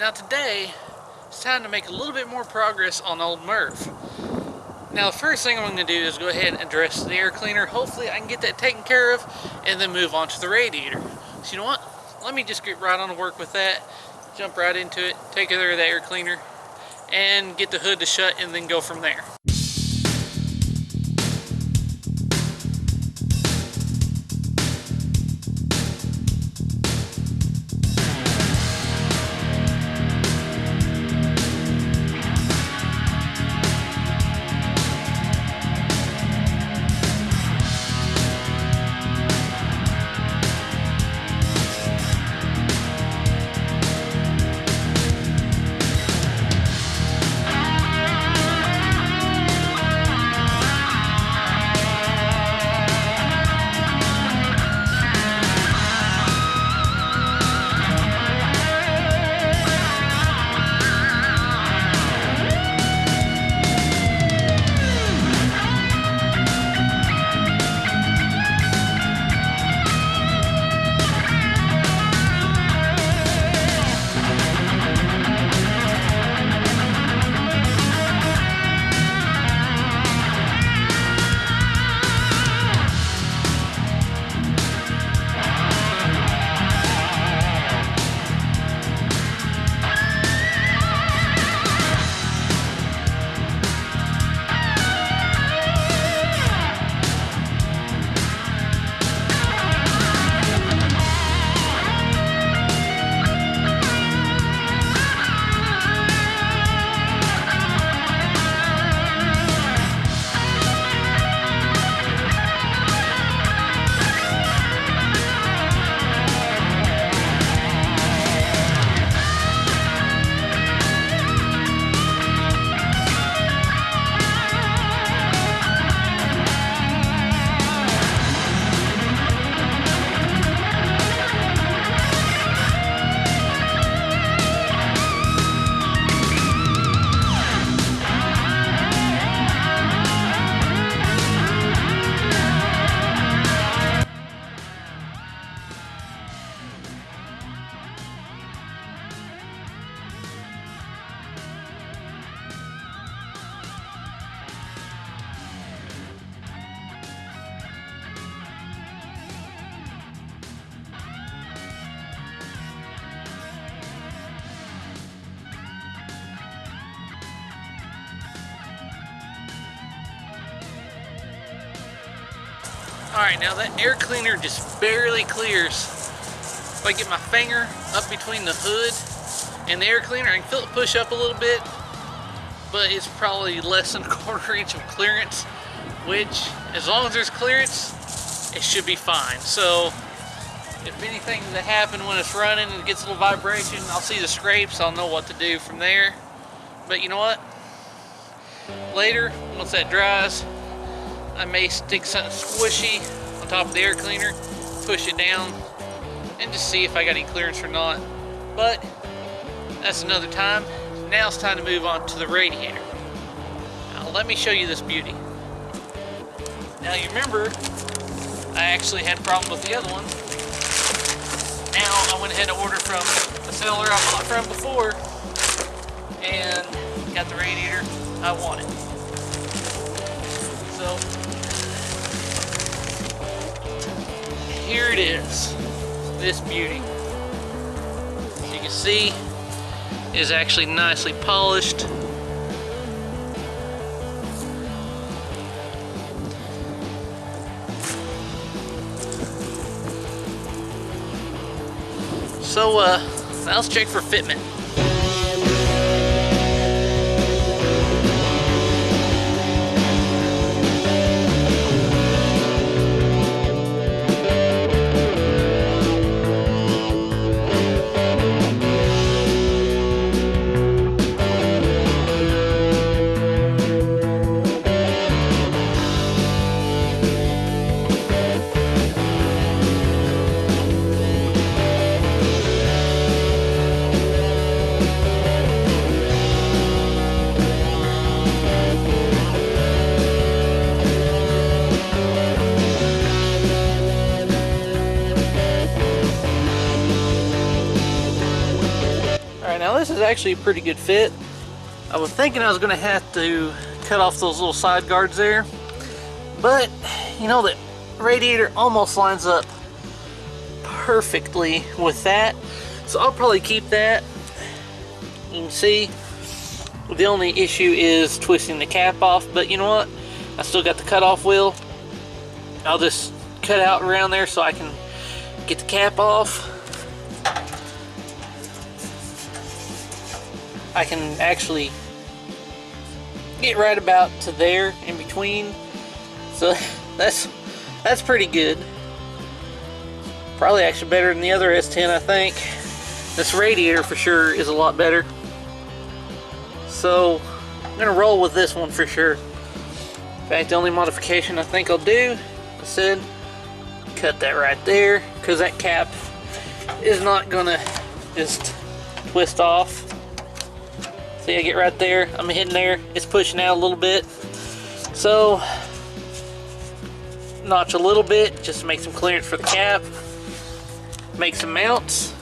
Now today, it's time to make a little bit more progress on old Merv. Now the first thing I'm going to do is go ahead and address the air cleaner. Hopefully I can get that taken care of and then move on to the radiator. So you know what? Let me just get right on to work with that, jump right into it, take care of the air cleaner, and get the hood to shut and then go from there. Alright, now that air cleaner just barely clears. If I get my finger up between the hood and the air cleaner, I can feel it push up a little bit, but it's probably less than a 1/4 inch of clearance, which, as long as there's clearance, it should be fine. So, if anything that happened when it's running and it gets a little vibration, I'll see the scrapes, I'll know what to do from there. But you know what? Later, once that dries, I may stick something squishy on top of the air cleaner, push it down, and just see if I got any clearance or not. But that's another time. Now it's time to move on to the radiator. Now let me show you this beauty. Now you remember, I actually had a problem with the other one. Now I went ahead and ordered from the seller I bought from before, and got the radiator I wanted. So here it is, this beauty. As you can see, it is actually nicely polished. So now let's check for fitment. is actually a pretty good fit. I was thinking I was going to have to cut off those little side guards there, but you know, the radiator almost lines up perfectly with that, so I'll probably keep that. You can see the only issue is twisting the cap off, but you know what, I still got the cutoff wheel. I'll just cut out around there so I can get the cap off. I can actually get right about to there in between, so that's pretty good. Probably actually better than the other S10, I think. This radiator for sure is a lot better, so I'm gonna roll with this one for sure. In fact, the only modification I think I'll do, I said, cut that right there, because that cap is not gonna just twist off. See, I get right there, I'm hitting there, it's pushing out a little bit, so notch a little bit just to make some clearance for the cap, make some mounts.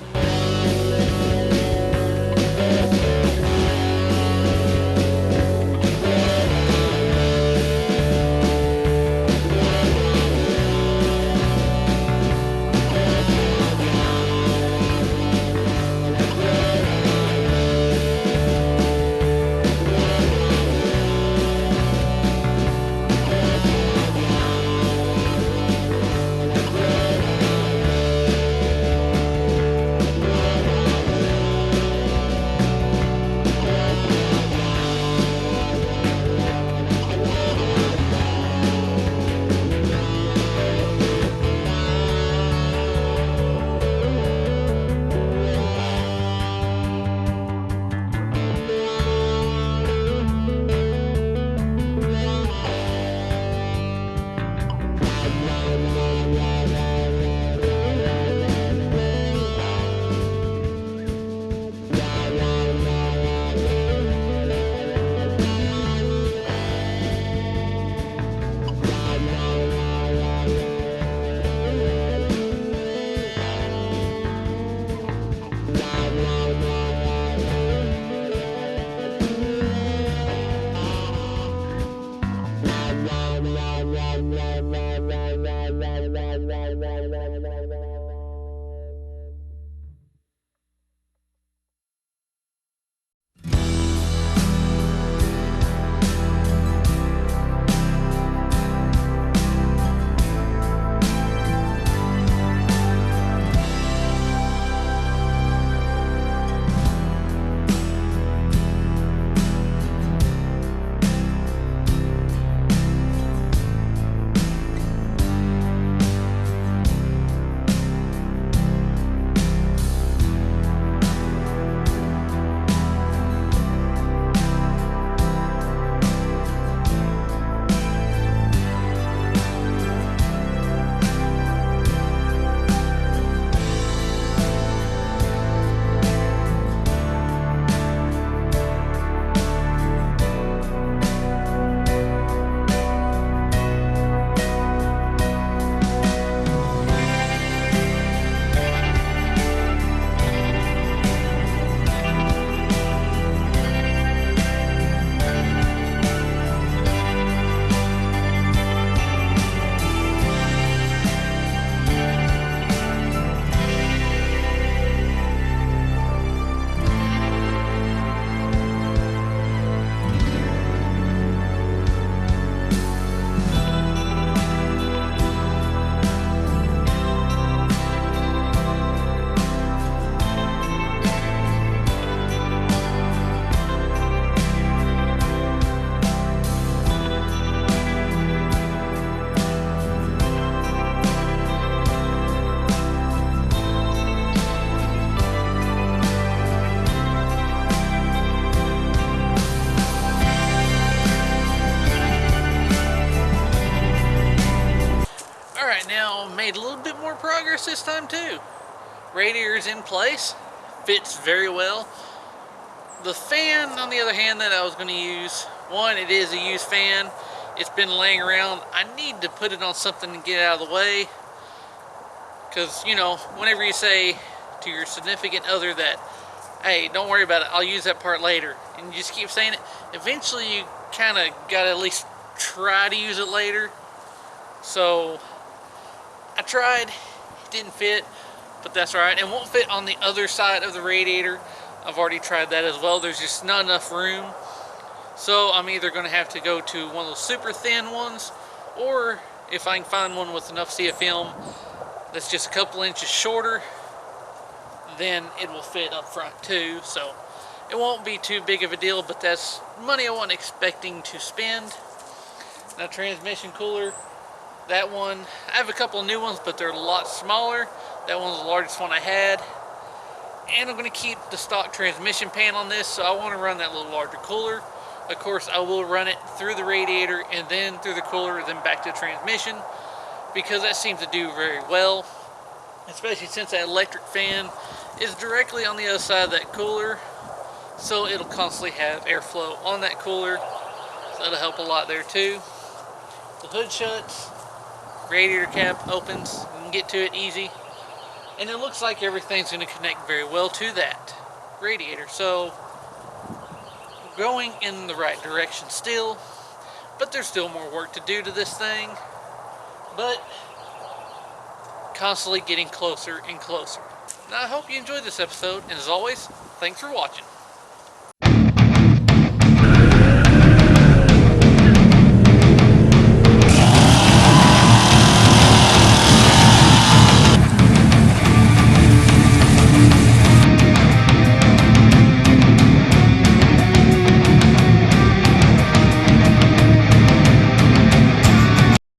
Made a little bit more progress this time too. Radiator's in place, fits very well. The fan, on the other hand, that I was going to use, one, it is a used fan. It's been laying around. I need to put it on something to get out of the way, because, you know, whenever you say to your significant other that hey, don't worry about it, I'll use that part later. And you just keep saying it. Eventually you kind of got to at least try to use it later. So I tried, it didn't fit, but that's alright. It won't fit on the other side of the radiator. I've already tried that as well. There's just not enough room. So I'm either going to have to go to one of those super thin ones, or if I can find one with enough CF film that's just a couple inches shorter, then it will fit up front too. So it won't be too big of a deal, but that's money I wasn't expecting to spend. Now, transmission cooler, that one, I have a couple of new ones, but they're a lot smaller. That one's the largest one I had. And I'm going to keep the stock transmission pan on this, so I want to run that little larger cooler. Of course, I will run it through the radiator and then through the cooler, then back to the transmission, because that seems to do very well, especially since that electric fan is directly on the other side of that cooler, so it'll constantly have airflow on that cooler, so that'll help a lot there too. The hood shuts, radiator cap opens, you can get to it easy, and it looks like everything's going to connect very well to that radiator. So going in the right direction still, but there's still more work to do to this thing, but constantly getting closer and closer. Now, I hope you enjoyed this episode, and as always, thanks for watching.